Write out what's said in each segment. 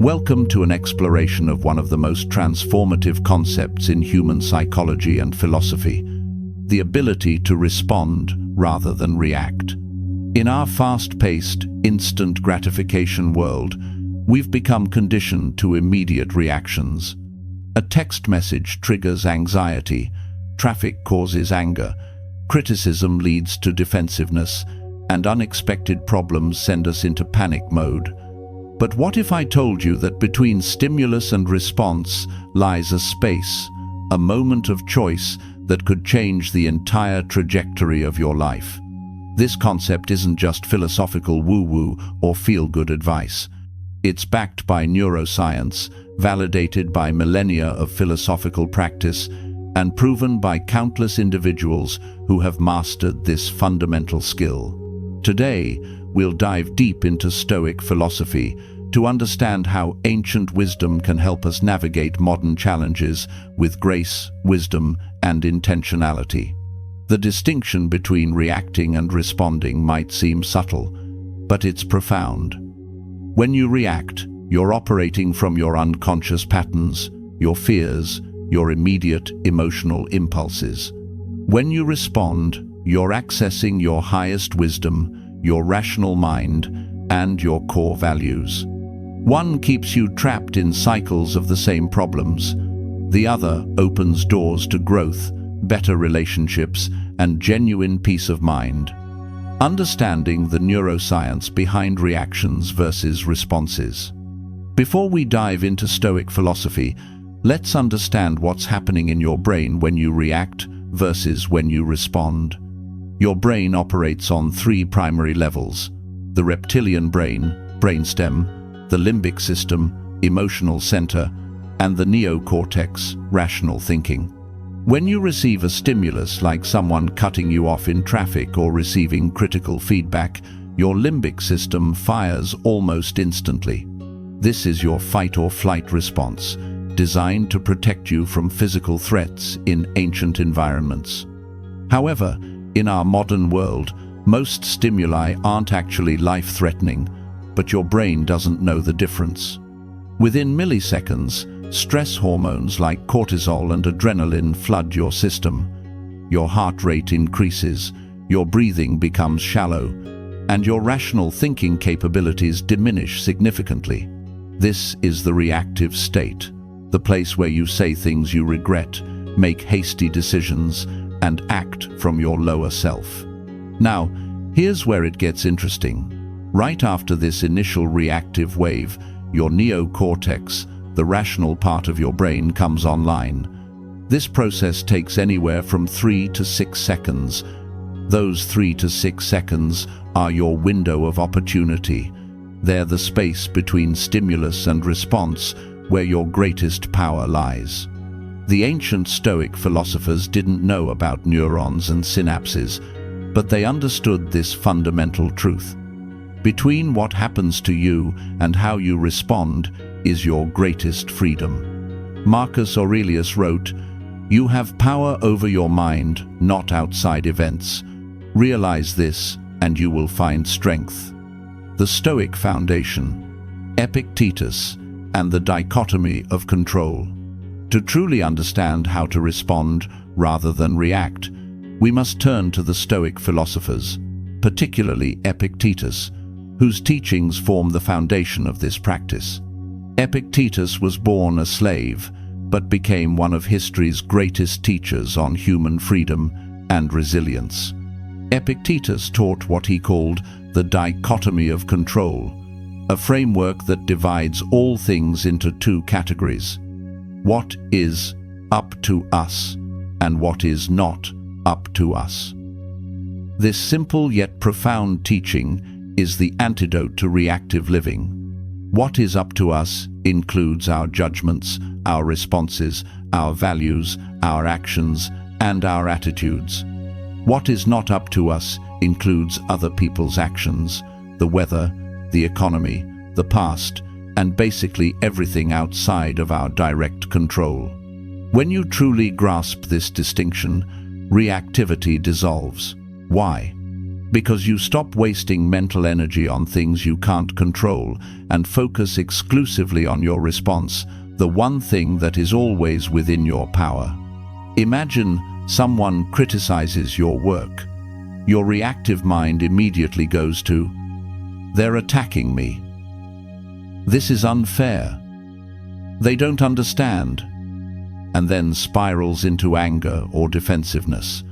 Welcome to an exploration of one of the most transformative concepts in human psychology and philosophy, the ability to respond rather than react. In our fast-paced, instant gratification world, we've become conditioned to immediate reactions. A text message triggers anxiety, traffic causes anger, criticism leads to defensiveness, and unexpected problems send us into panic mode. But what if I told you that between stimulus and response lies a space, a moment of choice that could change the entire trajectory of your life? This concept isn't just philosophical woo-woo or feel-good advice. It's backed by neuroscience, validated by millennia of philosophical practice, and proven by countless individuals who have mastered this fundamental skill. Today, we'll dive deep into Stoic philosophy to understand how ancient wisdom can help us navigate modern challenges with grace, wisdom, and intentionality. The distinction between reacting and responding might seem subtle, but it's profound. When you react, you're operating from your unconscious patterns, your fears, your immediate emotional impulses. When you respond, you're accessing your highest wisdom, your rational mind, and your core values. One keeps you trapped in cycles of the same problems. The other opens doors to growth, better relationships, and genuine peace of mind. Understanding the neuroscience behind reactions versus responses. Before we dive into Stoic philosophy, let's understand what's happening in your brain when you react versus when you respond. Your brain operates on three primary levels: the reptilian brain, brainstem, the limbic system, emotional center, and the neocortex, rational thinking. When you receive a stimulus like someone cutting you off in traffic or receiving critical feedback, your limbic system fires almost instantly. This is your fight or flight response, designed to protect you from physical threats in ancient environments. However, in our modern world, most stimuli aren't actually life-threatening, but your brain doesn't know the difference. Within milliseconds, stress hormones like cortisol and adrenaline flood your system. Your heart rate increases, your breathing becomes shallow, and your rational thinking capabilities diminish significantly. This is the reactive state, the place where you say things you regret, make hasty decisions, and act from your lower self. Now, here's where it gets interesting. Right after this initial reactive wave, your neocortex, the rational part of your brain, comes online. This process takes anywhere from 3 to 6 seconds. Those 3 to 6 seconds are your window of opportunity. They're the space between stimulus and response where your greatest power lies. The ancient Stoic philosophers didn't know about neurons and synapses, but they understood this fundamental truth. Between what happens to you and how you respond is your greatest freedom. Marcus Aurelius wrote, "You have power over your mind, not outside events. Realize this, and you will find strength." The Stoic foundation, Epictetus, and the dichotomy of control. To truly understand how to respond rather than react, we must turn to the Stoic philosophers, particularly Epictetus, whose teachings form the foundation of this practice. Epictetus was born a slave, but became one of history's greatest teachers on human freedom and resilience. Epictetus taught what he called the dichotomy of control, a framework that divides all things into two categories: what is up to us and what is not up to us. This simple yet profound teaching is the antidote to reactive living. What is up to us includes our judgments, our responses, our values, our actions, and our attitudes. What is not up to us includes other people's actions, the weather, the economy, the past, and basically everything outside of our direct control. When you truly grasp this distinction, reactivity dissolves. Why? Because you stop wasting mental energy on things you can't control and focus exclusively on your response, the one thing that is always within your power. Imagine someone criticizes your work. Your reactive mind immediately goes to, "They're attacking me. This is unfair. They don't understand," and then spirals into anger or defensiveness.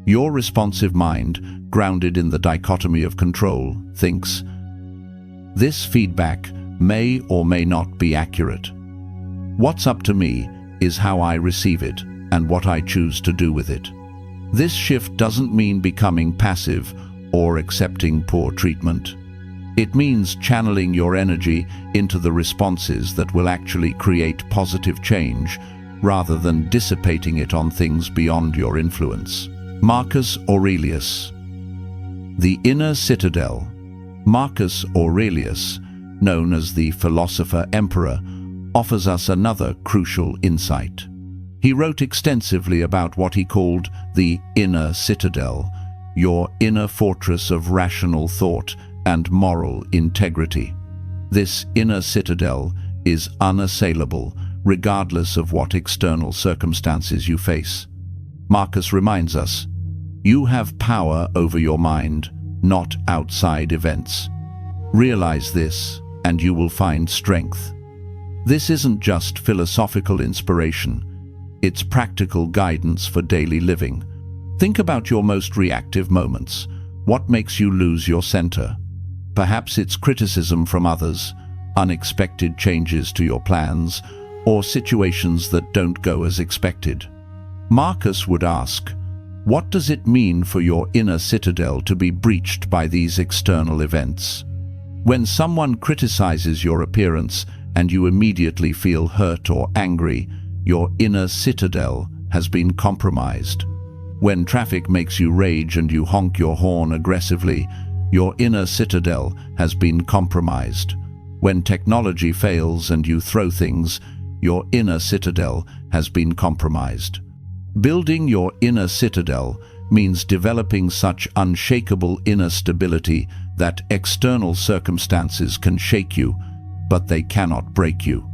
Your responsive mind, grounded in the dichotomy of control, thinks, "This feedback may or may not be accurate. What's up to me is how I receive it and what I choose to do with it." This shift doesn't mean becoming passive or accepting poor treatment. It means channeling your energy into the responses that will actually create positive change, rather than dissipating it on things beyond your influence. Marcus Aurelius. The inner citadel. Marcus Aurelius, known as the philosopher emperor, offers us another crucial insight. He wrote extensively about what he called the inner citadel, your inner fortress of rational thought and moral integrity. This inner citadel is unassailable, regardless of what external circumstances you face. Marcus reminds us, you have power over your mind, not outside events. Realize this, and you will find strength. This isn't just philosophical inspiration, it's practical guidance for daily living. Think about your most reactive moments. What makes you lose your center? Perhaps it's criticism from others, unexpected changes to your plans, or situations that don't go as expected. Marcus would ask, what does it mean for your inner citadel to be breached by these external events? When someone criticizes your appearance and you immediately feel hurt or angry, your inner citadel has been compromised. When traffic makes you rage and you honk your horn aggressively, your inner citadel has been compromised. When technology fails and you throw things, your inner citadel has been compromised. Building your inner citadel means developing such unshakable inner stability that external circumstances can shake you, but they cannot break you.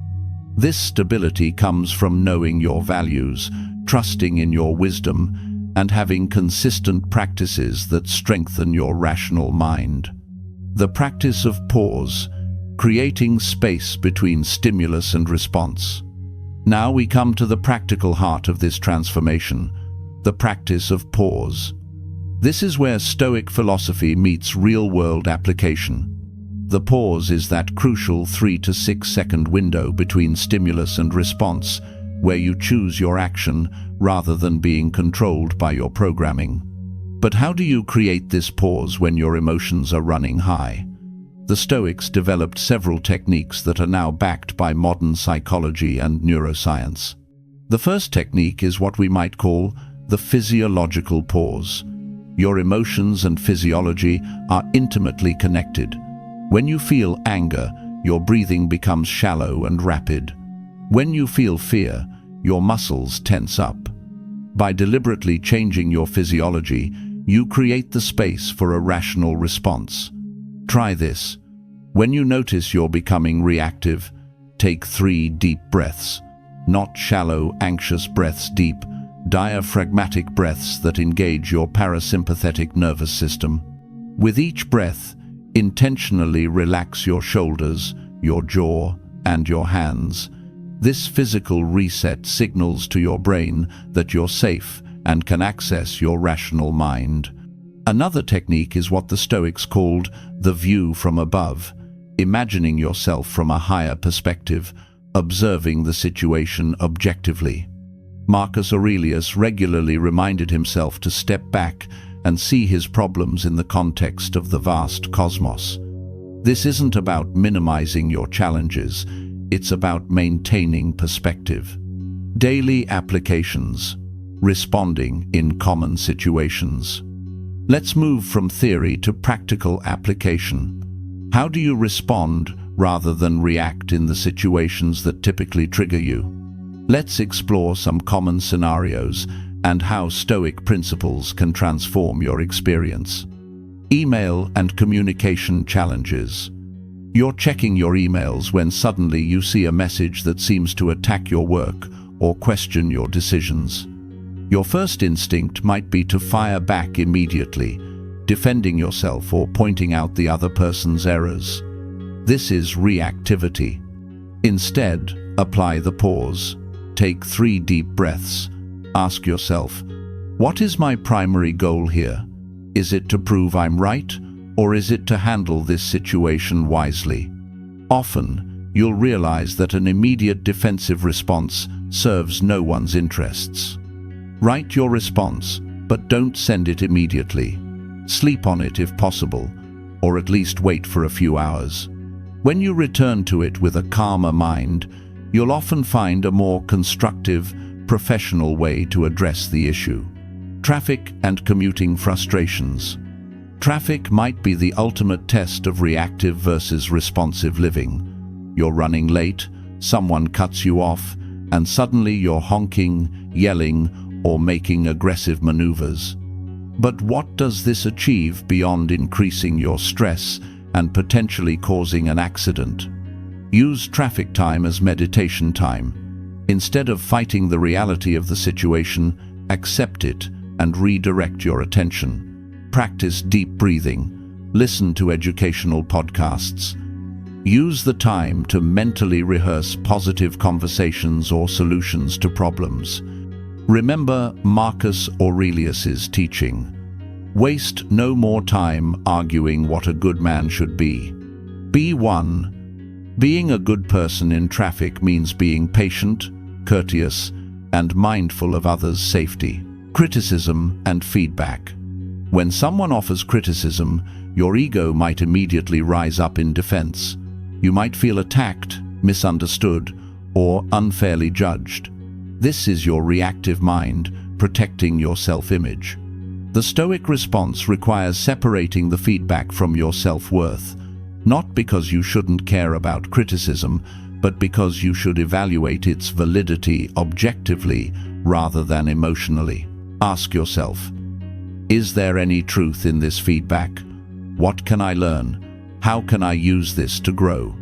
This stability comes from knowing your values, trusting in your wisdom, and having consistent practices that strengthen your rational mind. The practice of pause, creating space between stimulus and response. Now we come to the practical heart of this transformation, the practice of pause. This is where Stoic philosophy meets real-world application. The pause is that crucial 3 to 6 second window between stimulus and response, where you choose your action rather than being controlled by your programming. But how do you create this pause when your emotions are running high? The Stoics developed several techniques that are now backed by modern psychology and neuroscience. The first technique is what we might call the physiological pause. Your emotions and physiology are intimately connected. When you feel anger, your breathing becomes shallow and rapid. When you feel fear, your muscles tense up. By deliberately changing your physiology, you create the space for a rational response. Try this. When you notice you're becoming reactive, take 3 deep breaths. Not shallow, anxious breaths, deep, diaphragmatic breaths that engage your parasympathetic nervous system. With each breath, intentionally relax your shoulders, your jaw, and your hands. This physical reset signals to your brain that you're safe and can access your rational mind. Another technique is what the Stoics called the view from above, imagining yourself from a higher perspective, observing the situation objectively. Marcus Aurelius regularly reminded himself to step back and see his problems in the context of the vast cosmos. This isn't about minimizing your challenges, it's about maintaining perspective. Daily applications. Responding in common situations. Let's move from theory to practical application. How do you respond rather than react in the situations that typically trigger you? Let's explore some common scenarios and how Stoic principles can transform your experience. Email and communication challenges. You're checking your emails when suddenly you see a message that seems to attack your work or question your decisions. Your first instinct might be to fire back immediately, defending yourself or pointing out the other person's errors. This is reactivity. Instead, apply the pause. Take 3 deep breaths. Ask yourself, what is my primary goal here? Is it to prove I'm right, or is it to handle this situation wisely? Often, you'll realize that an immediate defensive response serves no one's interests. Write your response, but don't send it immediately. Sleep on it if possible, or at least wait for a few hours. When you return to it with a calmer mind, you'll often find a more constructive, professional way to address the issue. Traffic and commuting frustrations. Traffic might be the ultimate test of reactive versus responsive living. You're running late, someone cuts you off, and suddenly you're honking, yelling, or making aggressive maneuvers. But what does this achieve beyond increasing your stress and potentially causing an accident? Use traffic time as meditation time. Instead of fighting the reality of the situation, accept it and redirect your attention. Practice deep breathing. Listen to educational podcasts. Use the time to mentally rehearse positive conversations or solutions to problems. Remember Marcus Aurelius's teaching. Waste no more time arguing what a good man should be. Be one. Being a good person in traffic means being patient, courteous, and mindful of others' safety. Criticism and feedback. When someone offers criticism, your ego might immediately rise up in defense. You might feel attacked, misunderstood, or unfairly judged. This is your reactive mind protecting your self-image. The Stoic response requires separating the feedback from your self-worth, not because you shouldn't care about criticism, but because you should evaluate its validity objectively rather than emotionally. Ask yourself, is there any truth in this feedback? What can I learn? How can I use this to grow?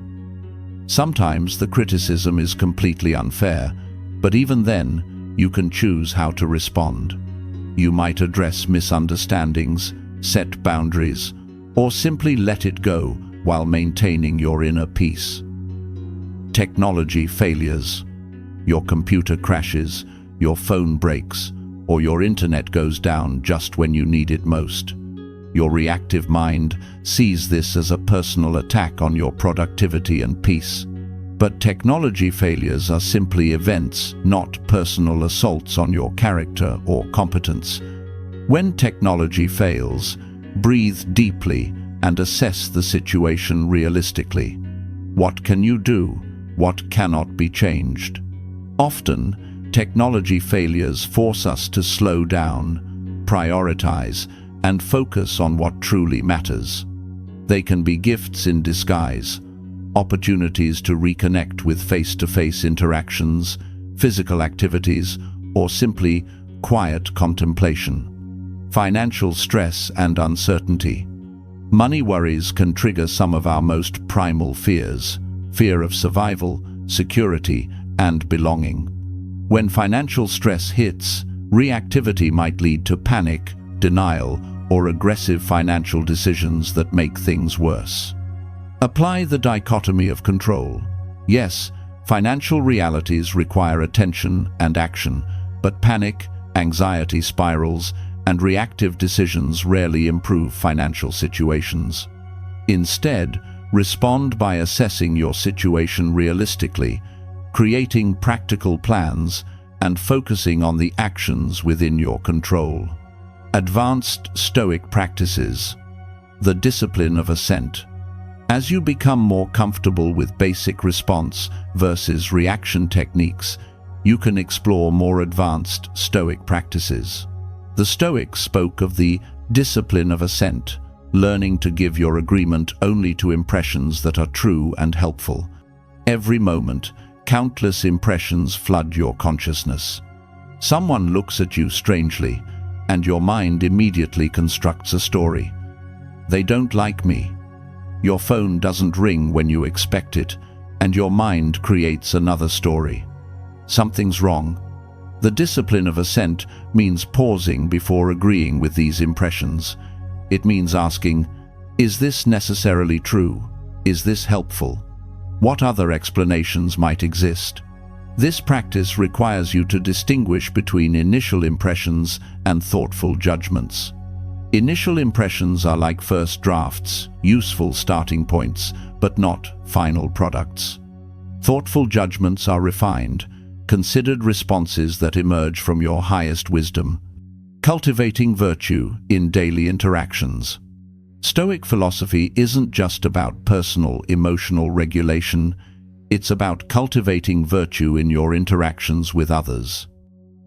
Sometimes the criticism is completely unfair, but even then, you can choose how to respond. You might address misunderstandings, set boundaries, or simply let it go while maintaining your inner peace. Technology failures. Your computer crashes, your phone breaks, or your internet goes down just when you need it most. Your reactive mind sees this as a personal attack on your productivity and peace. But technology failures are simply events, not personal assaults on your character or competence. When technology fails, breathe deeply and assess the situation realistically. What can you do? What cannot be changed? Often, technology failures force us to slow down, prioritize, and focus on what truly matters. They can be gifts in disguise, opportunities to reconnect with face-to-face interactions, physical activities, or simply quiet contemplation. Financial stress and uncertainty. Money worries can trigger some of our most primal fears: fear of survival, security, and belonging. When financial stress hits, reactivity might lead to panic, denial, or aggressive financial decisions that make things worse. Apply the dichotomy of control. Yes, financial realities require attention and action, but panic, anxiety spirals, and reactive decisions rarely improve financial situations. Instead, respond by assessing your situation realistically, creating practical plans, and focusing on the actions within your control. Advanced Stoic practices. The discipline of assent. As you become more comfortable with basic response versus reaction techniques, you can explore more advanced Stoic practices. The Stoics spoke of the discipline of assent, learning to give your agreement only to impressions that are true and helpful. Every moment, countless impressions flood your consciousness. Someone looks at you strangely, and your mind immediately constructs a story. They don't like me. Your phone doesn't ring when you expect it, and your mind creates another story. Something's wrong. The discipline of assent means pausing before agreeing with these impressions. It means asking, is this necessarily true? Is this helpful? What other explanations might exist? This practice requires you to distinguish between initial impressions and thoughtful judgments. Initial impressions are like first drafts, useful starting points, but not final products. Thoughtful judgments are refined, considered responses that emerge from your highest wisdom. Cultivating virtue in daily interactions. Stoic philosophy isn't just about personal emotional regulation, it's about cultivating virtue in your interactions with others.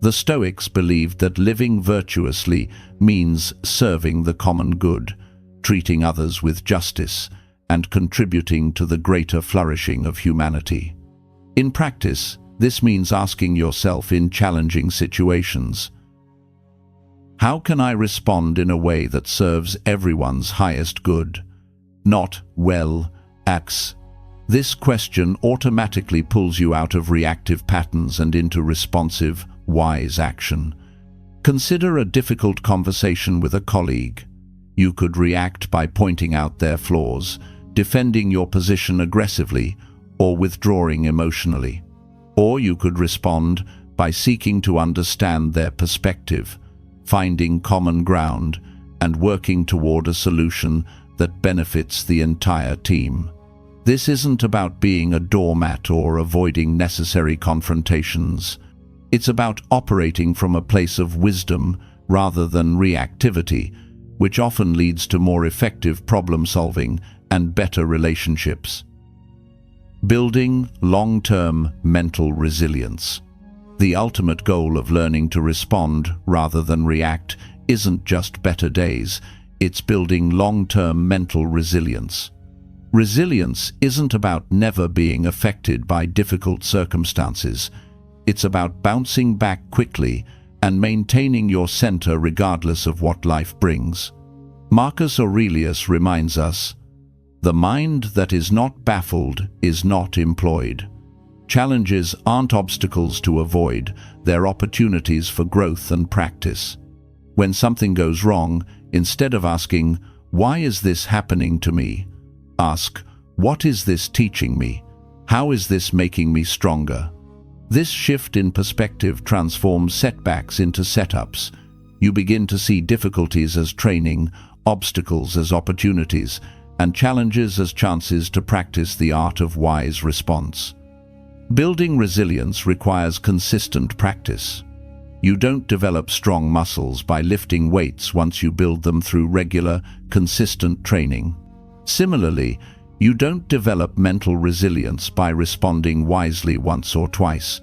The Stoics believed that living virtuously means serving the common good, treating others with justice, and contributing to the greater flourishing of humanity. In practice, this means asking yourself in challenging situations, how can I respond in a way that serves everyone's highest good? Not, well, X. This question automatically pulls you out of reactive patterns and into responsive, wise action. Consider a difficult conversation with a colleague. You could react by pointing out their flaws, defending your position aggressively, or withdrawing emotionally. Or you could respond by seeking to understand their perspective, finding common ground, and working toward a solution that benefits the entire team. This isn't about being a doormat or avoiding necessary confrontations. It's about operating from a place of wisdom rather than reactivity, which often leads to more effective problem-solving and better relationships. Building long-term mental resilience. The ultimate goal of learning to respond rather than react isn't just better days, it's building long-term mental resilience. Resilience isn't about never being affected by difficult circumstances. It's about bouncing back quickly and maintaining your center regardless of what life brings. Marcus Aurelius reminds us, "The mind that is not baffled is not employed." Challenges aren't obstacles to avoid, they're opportunities for growth and practice. When something goes wrong, instead of asking, "Why is this happening to me?" ask, "What is this teaching me? How is this making me stronger?" This shift in perspective transforms setbacks into setups. You begin to see difficulties as training, obstacles as opportunities, and challenges as chances to practice the art of wise response. Building resilience requires consistent practice. You don't develop strong muscles by lifting weights once you build them through regular, consistent training. Similarly, you don't develop mental resilience by responding wisely once or twice.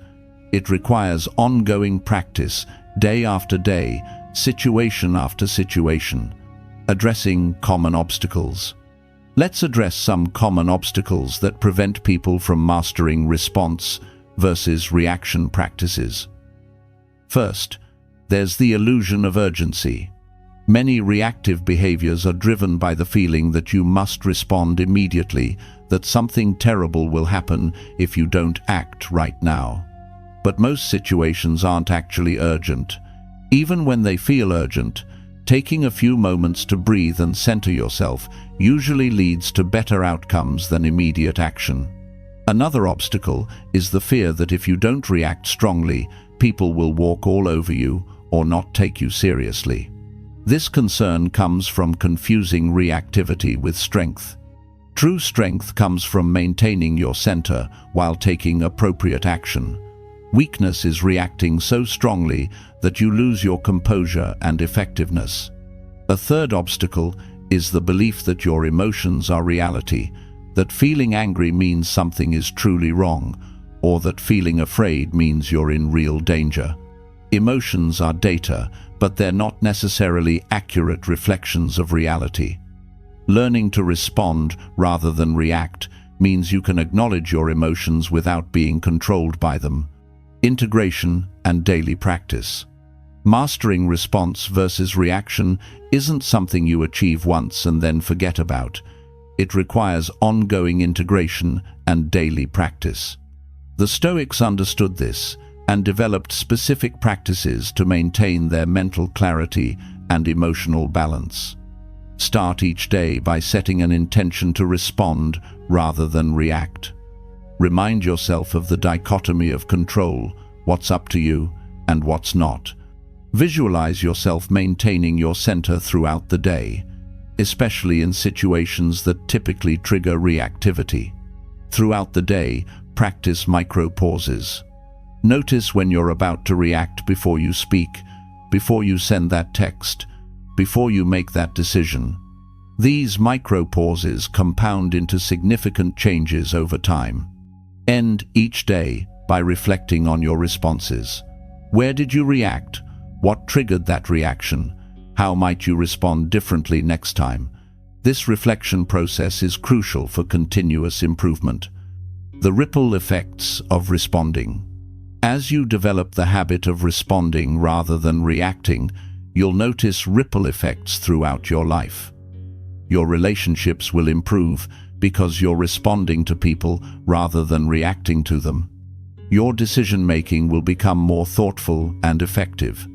It requires ongoing practice, day after day, situation after situation. Addressing common obstacles. Let's address some common obstacles that prevent people from mastering response versus reaction practices. First, there's the illusion of urgency. Many reactive behaviors are driven by the feeling that you must respond immediately, that something terrible will happen if you don't act right now. But most situations aren't actually urgent. Even when they feel urgent, taking a few moments to breathe and center yourself usually leads to better outcomes than immediate action. Another obstacle is the fear that if you don't react strongly, people will walk all over you or not take you seriously. This concern comes from confusing reactivity with strength. True strength comes from maintaining your center while taking appropriate action. Weakness is reacting so strongly that you lose your composure and effectiveness. A third obstacle is the belief that your emotions are reality, that feeling angry means something is truly wrong, or that feeling afraid means you're in real danger. Emotions are data, but they're not necessarily accurate reflections of reality. Learning to respond rather than react means you can acknowledge your emotions without being controlled by them. Integration and daily practice. Mastering response versus reaction isn't something you achieve once and then forget about. It requires ongoing integration and daily practice. The Stoics understood this and developed specific practices to maintain their mental clarity and emotional balance. Start each day by setting an intention to respond rather than react. Remind yourself of the dichotomy of control, what's up to you and what's not. Visualize yourself maintaining your center throughout the day, especially in situations that typically trigger reactivity. Throughout the day, practice micro-pauses. Notice when you're about to react before you speak, before you send that text, before you make that decision. These micro-pauses compound into significant changes over time. End each day by reflecting on your responses. Where did you react? What triggered that reaction? How might you respond differently next time? This reflection process is crucial for continuous improvement. The ripple effects of responding. As you develop the habit of responding rather than reacting, you'll notice ripple effects throughout your life. Your relationships will improve because you're responding to people rather than reacting to them. Your decision-making will become more thoughtful and effective.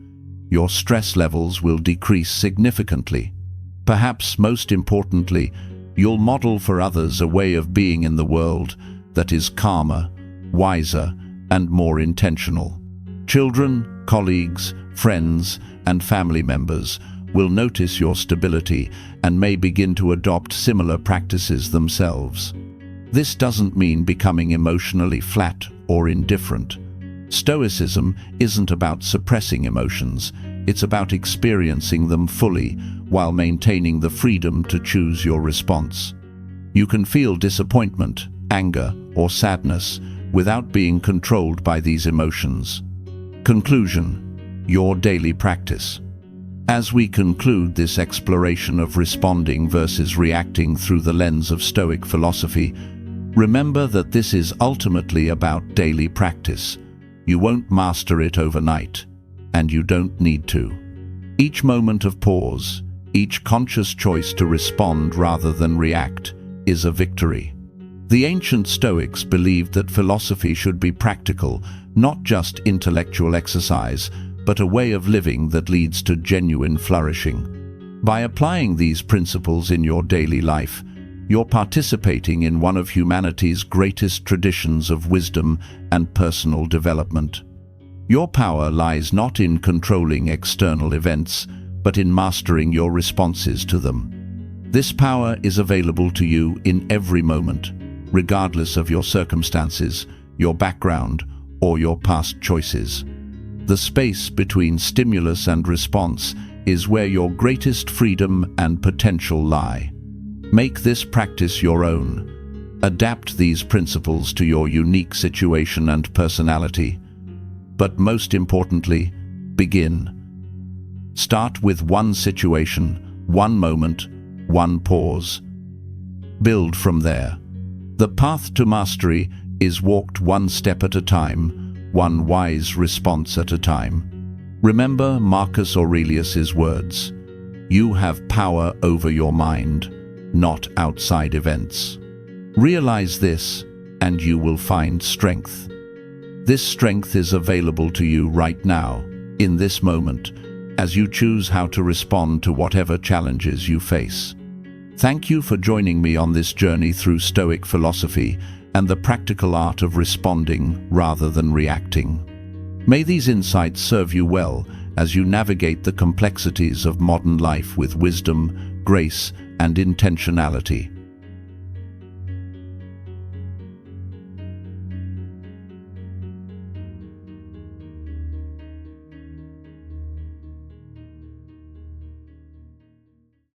Your stress levels will decrease significantly. Perhaps most importantly, you'll model for others a way of being in the world that is calmer, wiser, and more intentional. Children, colleagues, friends, and family members will notice your stability and may begin to adopt similar practices themselves. This doesn't mean becoming emotionally flat or indifferent. Stoicism isn't about suppressing emotions, it's about experiencing them fully while maintaining the freedom to choose your response. You can feel disappointment, anger, or sadness without being controlled by these emotions. Conclusion: your daily practice. As we conclude this exploration of responding versus reacting through the lens of Stoic philosophy, remember that this is ultimately about daily practice. You won't master it overnight, and you don't need to. Each moment of pause, each conscious choice to respond rather than react, is a victory. The ancient Stoics believed that philosophy should be practical, not just intellectual exercise, but a way of living that leads to genuine flourishing. By applying these principles in your daily life, you're participating in one of humanity's greatest traditions of wisdom and personal development. Your power lies not in controlling external events, but in mastering your responses to them. This power is available to you in every moment, regardless of your circumstances, your background, or your past choices. The space between stimulus and response is where your greatest freedom and potential lie. Make this practice your own. Adapt these principles to your unique situation and personality. But most importantly, begin. Start with one situation, one moment, one pause. Build from there. The path to mastery is walked one step at a time, one wise response at a time. Remember Marcus Aurelius's words: "You have power over your mind, not outside events." Realize this, and you will find strength. This strength is available to you right now, in this moment, as you choose how to respond to whatever challenges you face. Thank you for joining me on this journey through Stoic philosophy and the practical art of responding rather than reacting. May these insights serve you well as you navigate the complexities of modern life with wisdom, grace, and intentionality.